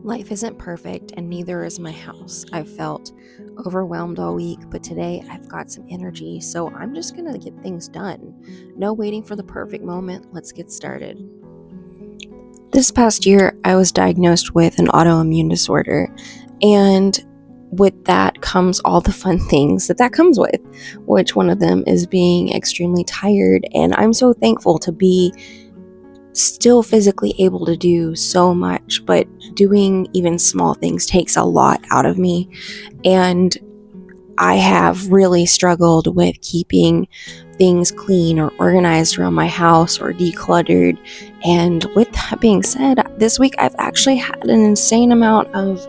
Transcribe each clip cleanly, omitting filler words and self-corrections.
Life isn't perfect, and neither is my house. I've felt overwhelmed all week, but today I've got some energy, so I'm just gonna get things done. No waiting for the perfect moment. Let's get started. This past year, I was diagnosed with an autoimmune disorder, and with that comes all the fun things that comes with, which one of them is being extremely tired, and I'm so thankful to be still physically able to do so much, but doing even small things takes a lot out of me. And I have really struggled with keeping things clean or organized around my house or decluttered. And with that being said, this week I've actually had an insane amount of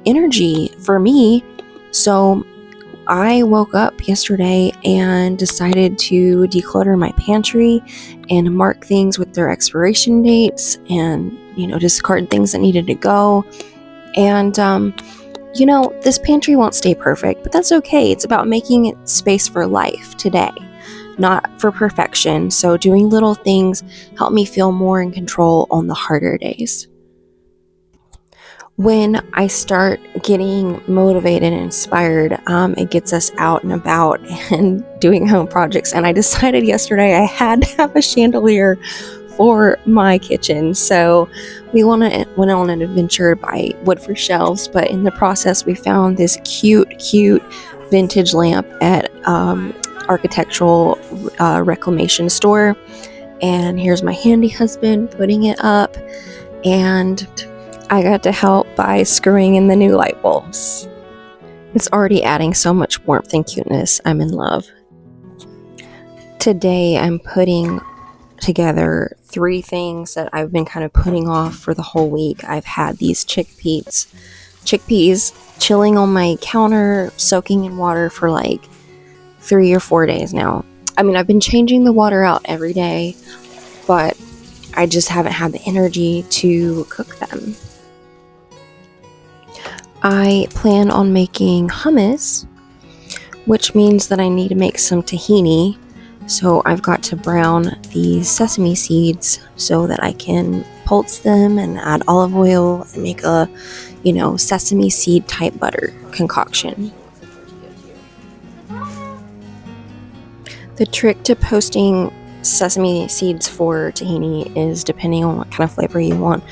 energy for me. So I woke up yesterday and decided to declutter my pantry and mark things with their expiration dates and, discard things that needed to go. And, this pantry won't stay perfect, but that's okay. It's about making it space for life today, not for perfection. So doing little things help me feel more in control on the harder days. When I start getting motivated and inspired, it gets us out and about and doing home projects. And I decided yesterday I had to have a chandelier for my kitchen. So we went on an adventure by wood for shelves, but in the process we found this cute vintage lamp at architectural reclamation store. And here's my handy husband putting it up, and I got to help by screwing in the new light bulbs. It's already adding so much warmth and cuteness. I'm in love. Today I'm putting together 3 things that I've been kind of putting off for the whole week. I've had these chickpeas chilling on my counter, soaking in water for like 3 or 4 days now. I mean, I've been changing the water out every day, but I just haven't had the energy to cook them. I plan on making hummus, which means that I need to make some tahini. So I've got to brown these sesame seeds so that I can pulse them and add olive oil and make a, sesame seed type butter concoction. The trick to posting sesame seeds for tahini is, depending on what kind of flavor you want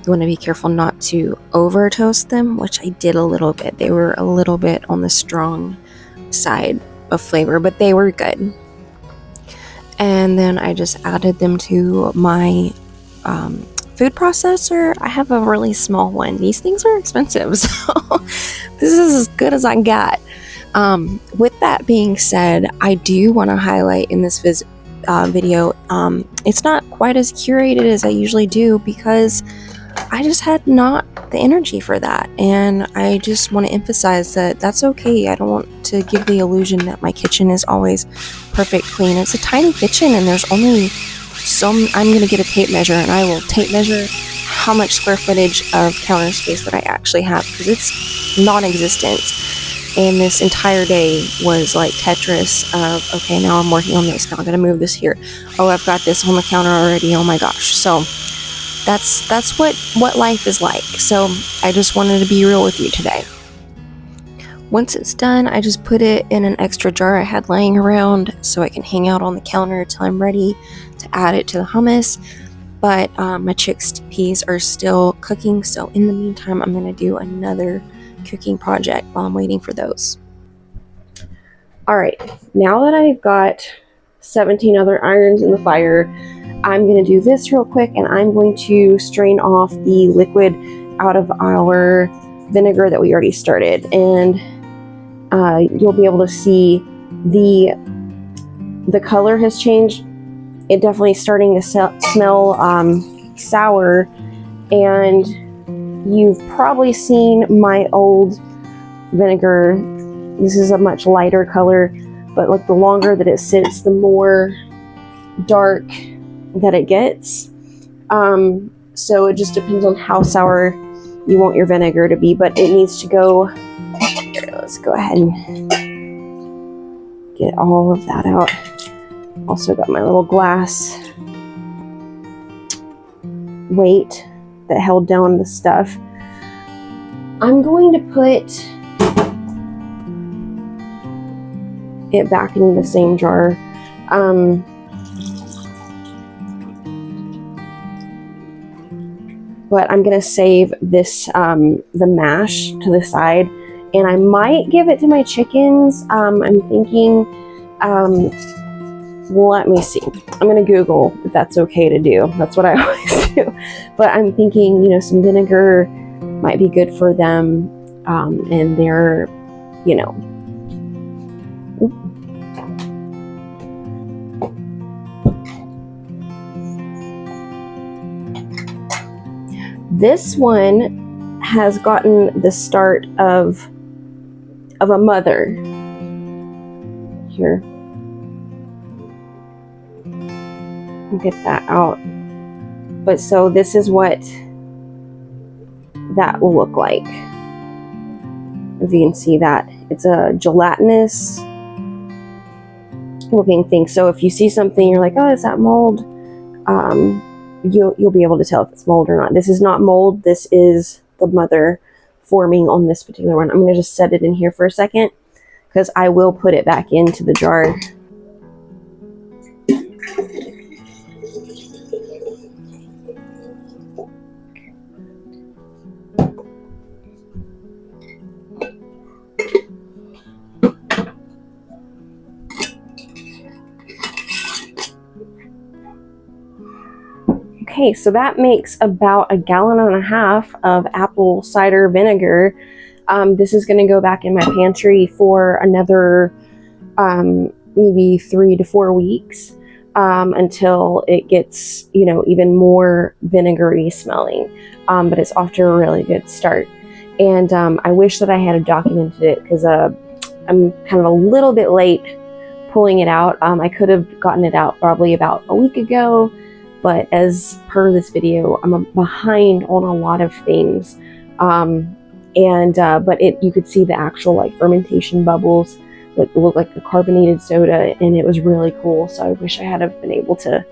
to be careful not to over toast them, which I did a little bit. They were a little bit on the strong side of flavor, but they were good. And then I just added them to my food processor. I have a really small one. These things are expensive, so this is as good as I got. With that being said, I do want to highlight in this video, it's not quite as curated as I usually do because I just had not the energy for that, and I just want to emphasize that that's okay. I don't want to give the illusion that my kitchen is always perfect clean. It's a tiny kitchen, and there's only I'm going to get a tape measure, and I will tape measure how much square footage of counter space that I actually have, because it's non-existent. And this entire day was like Tetris of, okay, now I'm working on this, now I'm going to move this here. Oh, I've got this on the counter already. Oh my gosh. So that's what life is like. So I just wanted to be real with you today. Once it's done, I just put it in an extra jar I had laying around so I can hang out on the counter till I'm ready to add it to the hummus. But my chickpeas are still cooking, so in the meantime, I'm going to do another cooking project while I'm waiting for those. Alright, now that I've got 17 other irons in the fire, I'm going to do this real quick, and I'm going to strain off the liquid out of our vinegar that we already started. And you'll be able to see the color has changed. It definitely is starting to smell sour, and you've probably seen my old vinegar. This is a much lighter color, but like the longer that it sits, the more dark that it gets. So it just depends on how sour you want your vinegar to be, but it needs to go. Here, let's go ahead and get all of that out. Also got my little glass weight that held down the stuff. I'm going to put it back in the same jar. But I'm gonna save this, the mash to the side, and I might give it to my chickens. I'm thinking, let me see. I'm gonna Google if that's okay to do. That's what I always do. But I'm thinking, you know, some vinegar might be good for them, and they're, you know. This one has gotten the start of a mother. Here. Get that out. But so this is what that will look like. If you can see that, it's a gelatinous looking thing. So if you see something, you're like, oh, is that mold? You'll be able to tell if it's mold or not. This is not mold. This is the mother forming on this particular one. I'm going to just set it in here for a second because I will put it back into the jar. Okay, so that makes about 1.5 gallons of apple cider vinegar. This is going to go back in my pantry for another maybe 3 to 4 weeks until it gets, you know, even more vinegary smelling. But it's off to a really good start. And I wish that I had documented it because I'm kind of a little bit late pulling it out. I could have gotten it out probably about a week ago. But as per this video, I'm behind on a lot of things. But you could see the actual like fermentation bubbles, like look like the carbonated soda, and it was really cool. So I wish I had have been able to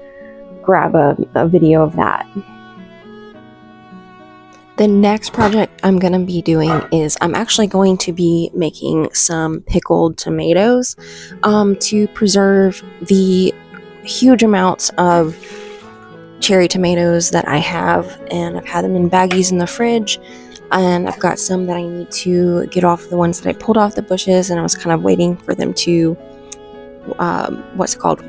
grab a video of that. The next project I'm going to be doing is I'm actually going to be making some pickled tomatoes to preserve the huge amounts of cherry tomatoes that I have, and I've had them in baggies in the fridge, and I've got some that I need to get off, the ones that I pulled off the bushes, and I was kind of waiting for them to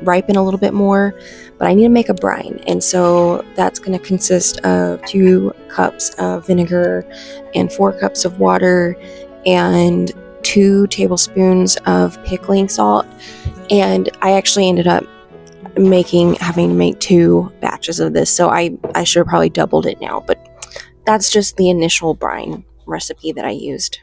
ripen a little bit more, but I need to make a brine, and so that's going to consist of 2 cups of vinegar and 4 cups of water and 2 tablespoons of pickling salt. And I actually ended up having to make 2 batches of this, so I should have probably doubled it now, but that's just the initial brine recipe that I used.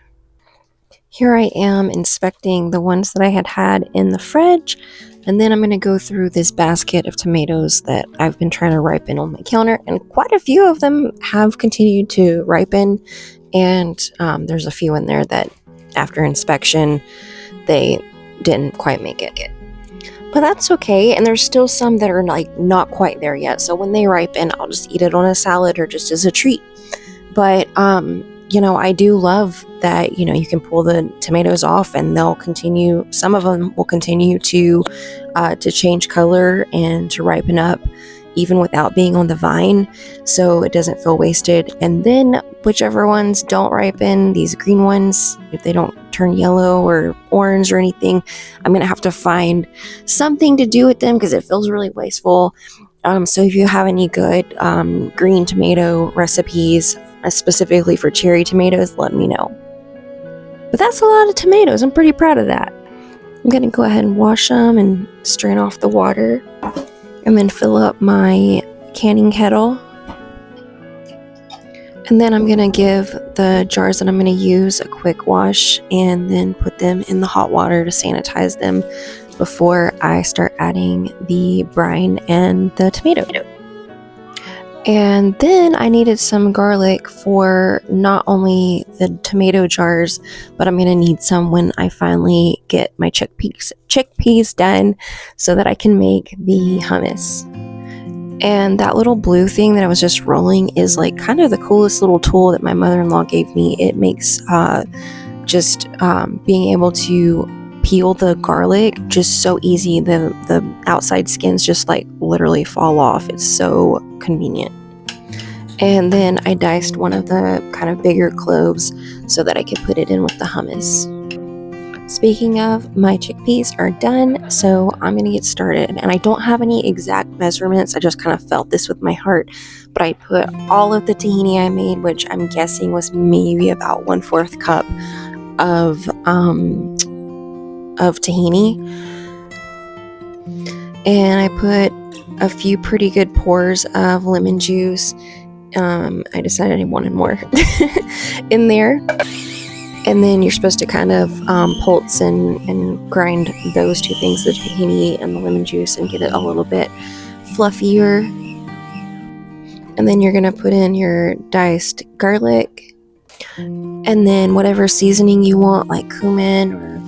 Here I am inspecting the ones that I had in the fridge, and then I'm going to go through this basket of tomatoes that I've been trying to ripen on my counter, and quite a few of them have continued to ripen, and there's a few in there that after inspection they didn't quite make it. But that's okay, and there's still some that are like not quite there yet, so when they ripen I'll just eat it on a salad or just as a treat. But you know, I do love that, you know, you can pull the tomatoes off and they'll continue, some of them will continue to change color and to ripen up even without being on the vine, so it doesn't feel wasted. And then whichever ones don't ripen, these green ones, if they don't turn yellow or orange or anything, I'm gonna have to find something to do with them because it feels really wasteful. So if you have any good green tomato recipes, specifically for cherry tomatoes, let me know. But that's a lot of tomatoes. I'm pretty proud of that. I'm gonna go ahead and wash them and strain off the water, and then fill up my canning kettle. And then I'm gonna give the jars that I'm gonna use a quick wash, and then put them in the hot water to sanitize them before I start adding the brine and the tomato. And then I needed some garlic for not only the tomato jars, but I'm going to need some when I finally get my chickpeas done so that I can make the hummus. And that little blue thing that I was just rolling is like kind of the coolest little tool that my mother-in-law gave me. It makes being able to peel the garlic just so easy. The outside skins just like literally fall off. It's so convenient. And then I diced one of the kind of bigger cloves so that I could put it in with the hummus. Speaking of, my chickpeas are done, so I'm going to get started. And I don't have any exact measurements. I just kind of felt this with my heart. But I put all of the tahini I made, which I'm guessing was maybe about 1/4 cup of tahini. And I put a few pretty good pours of lemon juice. I decided I wanted more in there. And then you're supposed to kind of pulse and grind those two things, the tahini and the lemon juice, and get it a little bit fluffier. And then you're going to put in your diced garlic. And then whatever seasoning you want, like cumin or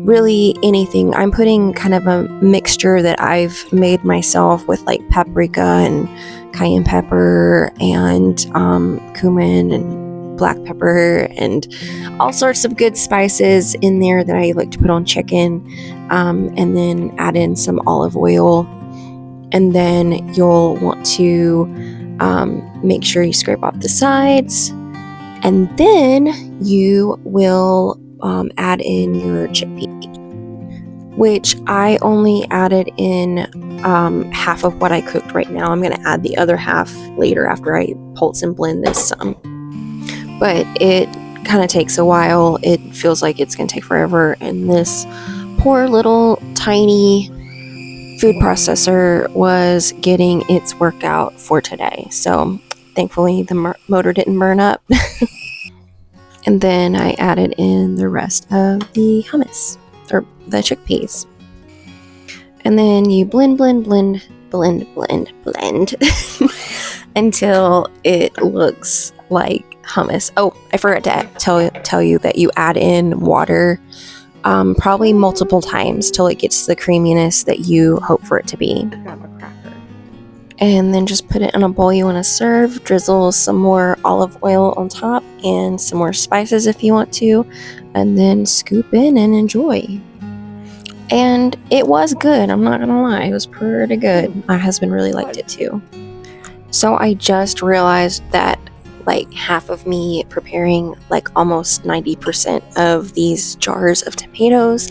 really anything. I'm putting kind of a mixture that I've made myself with like paprika and cayenne pepper and cumin and black pepper and all sorts of good spices in there that I like to put on chicken, and then add in some olive oil. And then you'll want to make sure you scrape off the sides, and then you will add in your chickpea, which I only added in half of what I cooked right now. I'm going to add the other half later after I pulse and blend this some. But it kind of takes a while. It feels like it's going to take forever. And this poor little tiny food processor was getting its workout for today. So thankfully the motor didn't burn up. And then I added in the rest of the hummus, or the chickpeas. And then you blend until it looks like hummus. Oh, I forgot to tell you that you add in water probably multiple times till it gets the creaminess that you hope for it to be. And then just put it in a bowl you want to serve. Drizzle some more olive oil on top and some more spices if you want to, and then scoop in and enjoy. And it was good, I'm not gonna lie, it was pretty good. My husband really liked it too. So I just realized that like half of me preparing like almost 90% of these jars of tomatoes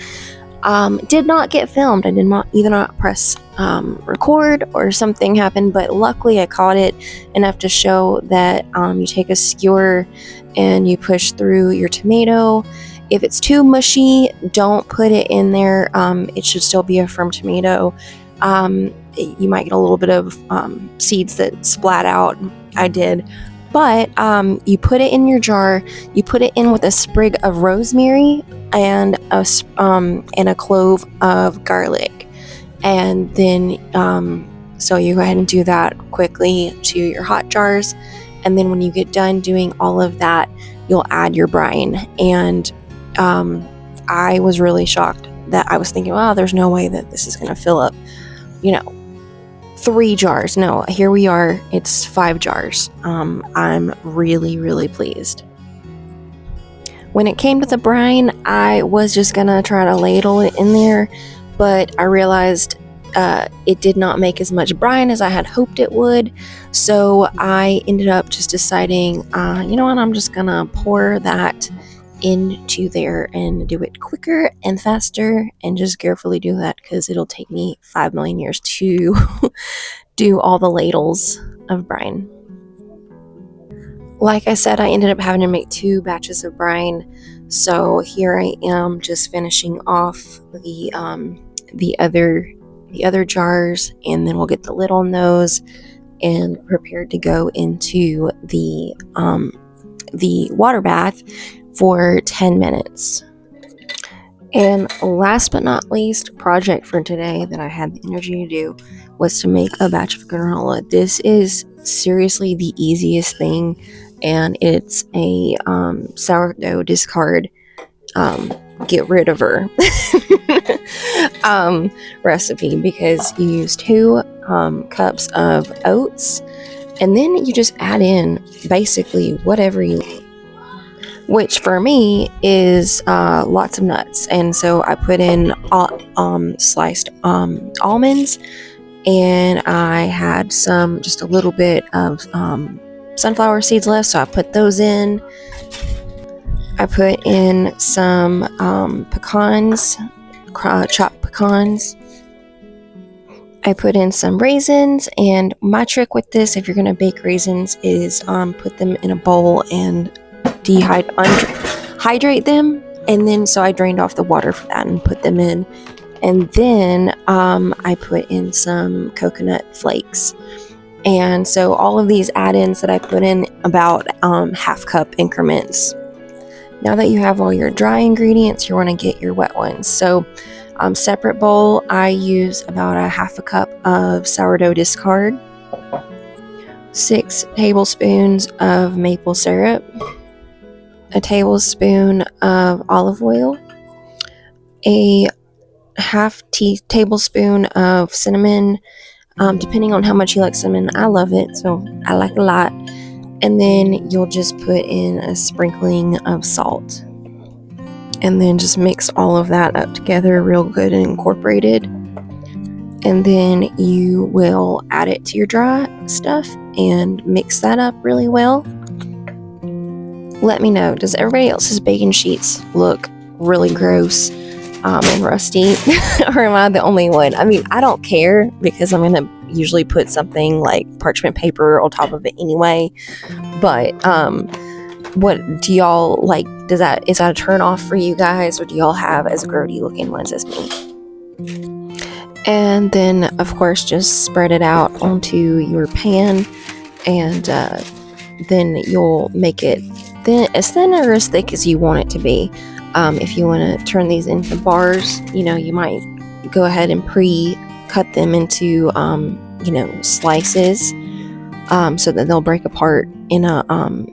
did not get filmed. I did not either not press record or something happened, but luckily I caught it enough to show that you take a skewer and you push through your tomato. If it's too mushy, don't put it in there. It should still be a firm tomato. You might get a little bit of seeds that splat out. I did. But you put it in your jar, you put it in with a sprig of rosemary and a clove of garlic. And then, so you go ahead and do that quickly to your hot jars. And then when you get done doing all of that, you'll add your brine. And I was really shocked that I was thinking, wow, there's no way that this is going to fill up, 3 jars. No, here we are. It's 5 jars. I'm really, really pleased. When it came to the brine, I was just gonna try to ladle it in there, but I realized it did not make as much brine as I had hoped it would. So I ended up just deciding, you know what, I'm just gonna pour that into there and do it quicker and faster, and just carefully do that because it'll take me 5 million years to do all the ladles of brine. Like I said, I ended up having to make 2 batches of brine, so here I am just finishing off the other jars, and then we'll get the lid on those and prepared to go into the water bath for 10 minutes. And last but not least, project for today that I had the energy to do was to make a batch of granola. This is seriously the easiest thing, and it's a sourdough discard get rid of her recipe, because you use 2 cups of oats, and then you just add in basically whatever you, which for me is lots of nuts. And so I put in sliced almonds, and I had just a little bit of sunflower seeds left, so I put those in. I put in some pecans, chopped pecans. I put in some raisins, and my trick with this, if you're going to bake raisins, is put them in a bowl and hydrate them. And then, so I drained off the water for that and put them in. And then I put in some coconut flakes. And so all of these add-ins that I put in about half cup increments. Now that you have all your dry ingredients, you want to get your wet ones. So separate bowl, I use about a half a cup of sourdough discard, 6 tablespoons of maple syrup, a tablespoon of olive oil, a half tablespoon of cinnamon, depending on how much you like cinnamon. I love it, so I like a lot. And then you'll just put in a sprinkling of salt, and then just mix all of that up together real good and incorporated. And then you will add it to your dry stuff and mix that up really well. Let me know, does everybody else's baking sheets look really gross and rusty? Or am I the only one? I mean, I don't care, because I'm going to usually put something like parchment paper on top of it anyway. But what do y'all like? Is that a turn off for you guys, or do y'all have as grody looking ones as me? And then, of course, just spread it out onto your pan, and then you'll make it as thin or as thick as you want it to be. If you want to turn these into bars, you might go ahead and pre-cut them into slices, so that they'll break apart in a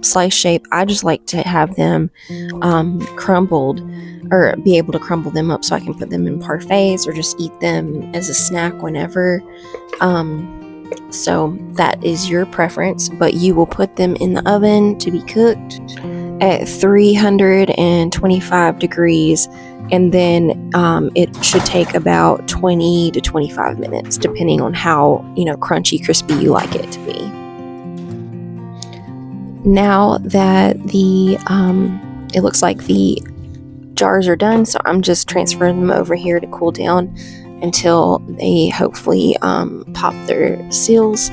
slice shape. I just like to have them crumbled, or be able to crumble them up so I can put them in parfaits or just eat them as a snack whenever. So that is your preference, but you will put them in the oven to be cooked at 325 degrees, and then it should take about 20 to 25 minutes, depending on how crunchy, crispy you like it to be. Now that it looks like the jars are done, so I'm just transferring them over here to cool down until they hopefully pop their seals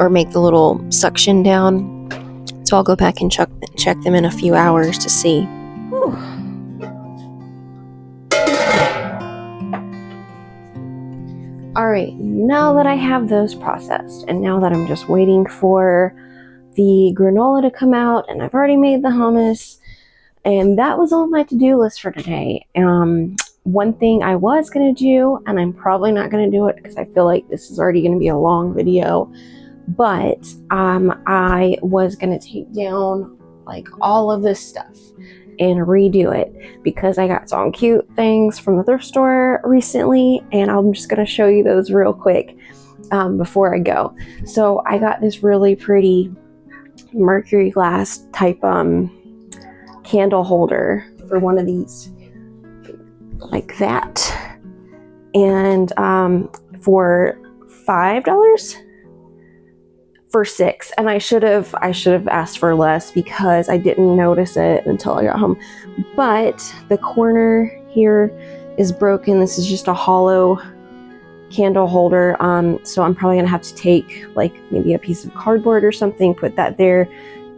or make the little suction down. So I'll go back and check them in a few hours to see. Whew. Alright, now that I have those processed, and now that I'm just waiting for the granola to come out, and I've already made the hummus, and that was on my to-do list for today. One thing I was going to do, and I'm probably not going to do it because I feel like this is already going to be a long video, but I was going to take down like all of this stuff and redo it, because I got some cute things from the thrift store recently, and I'm just going to show you those real quick before I go. So I got this really pretty mercury glass type candle holder for one of these, like that, and for $5 for 6, and I should have asked for less because I didn't notice it until I got home. But the corner here is broken. This is just a hollow candle holder, so I'm probably gonna have to take like maybe a piece of cardboard or something, put that there,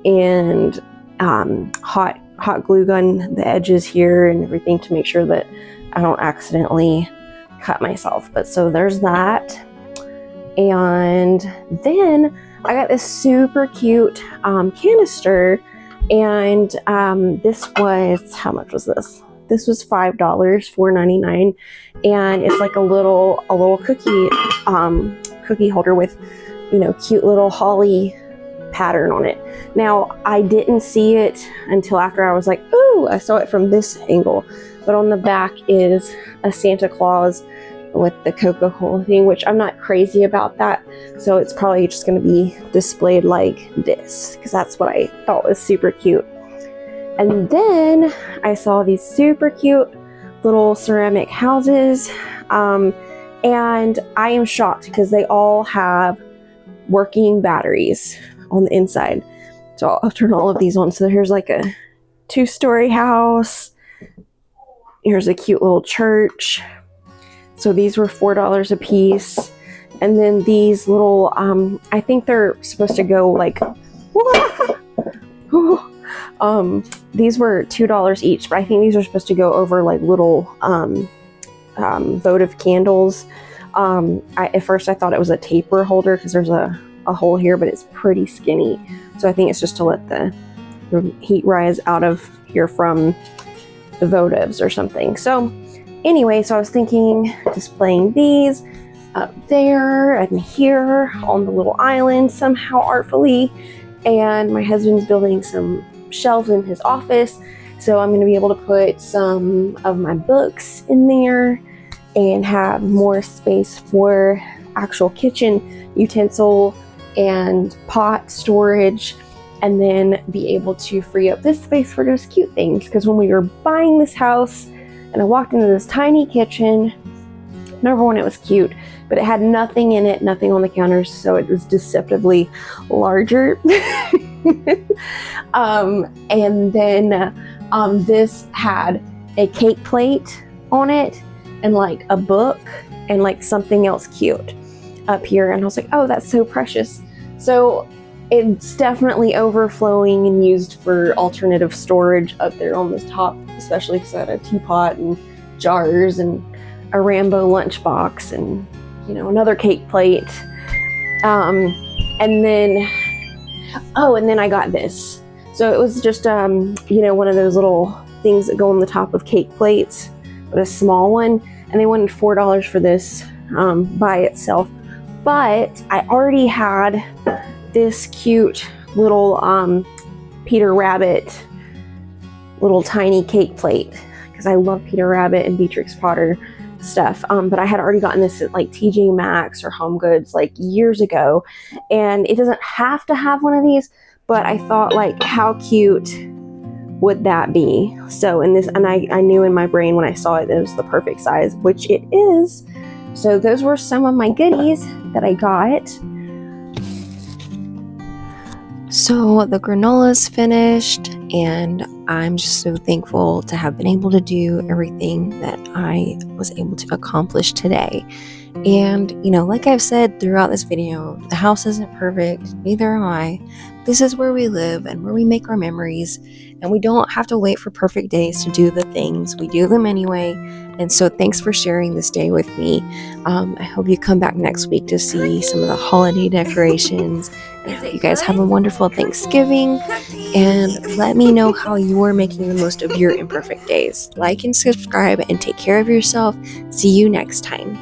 and hot glue gun the edges here and everything to make sure that I don't accidentally cut myself. But so there's that. And then I got this super cute canister, and this was, how much was this? This was $5, $4.99, and it's like a little cookie holder with cute little holly pattern on it. Now I didn't see it until after I was like, ooh, I saw it from this angle. but on the back is a Santa Claus with the Coca-Cola thing, which I'm not crazy about that. So it's probably just going to be displayed like this, because that's what I thought was super cute. And then I saw these super cute little ceramic houses. And I am shocked because they all have working batteries on the inside. So I'll turn all of these on. So here's like a 2-story house. Here's a cute little church. So these were $4 a piece. And then these little, I think they're supposed to go like, these were $2 each, but I think these are supposed to go over like little votive candles. At first I thought it was a taper holder because there's a hole here, but it's pretty skinny. So I think it's just to let the heat rise out of here from the votives or something. So anyway, so I was thinking displaying these up there and here on the little island somehow artfully. And my husband's building some shelves in his office. So I'm going to be able to put some of my books in there and have more space for actual kitchen utensil and pot storage, and then be able to free up this space for just cute things. Because when we were buying this house and I walked into this tiny kitchen, number one, it was cute, but it had nothing in it, nothing on the counters, so it was deceptively larger. And then this had a cake plate on it and like a book and like something else cute up here, and I was like, oh, that's so precious. So it's definitely overflowing and used for alternative storage up there on the top, especially because I had a teapot and jars and a Rambo lunchbox and, you know, another cake plate. And then I got this. So it was just, you know, one of those little things that go on the top of cake plates, but a small one. And they wanted $4 for this by itself. But I already had this cute little Peter Rabbit little tiny cake plate, because I love Peter Rabbit and Beatrix Potter stuff. But I had already gotten this at like TJ Maxx or Home Goods like years ago, and it doesn't have to have one of these, but I thought, like, how cute would that be? So in this, and I knew in my brain when I saw it, it was the perfect size, which it is. So those were some of my goodies that I got. So the granola's finished, and I'm just so thankful to have been able to do everything that I was able to accomplish today. And, you know, like I've said throughout this video, the house isn't perfect, neither am I. This is where we live and where we make our memories, and we don't have to wait for perfect days to do the things. We do them anyway. And so thanks for sharing this day with me. I hope you come back next week to see some of the holiday decorations. And I hope you guys have a wonderful Thanksgiving, and let me know how you're making the most of your imperfect days. Like and subscribe and take care of yourself. See you next time.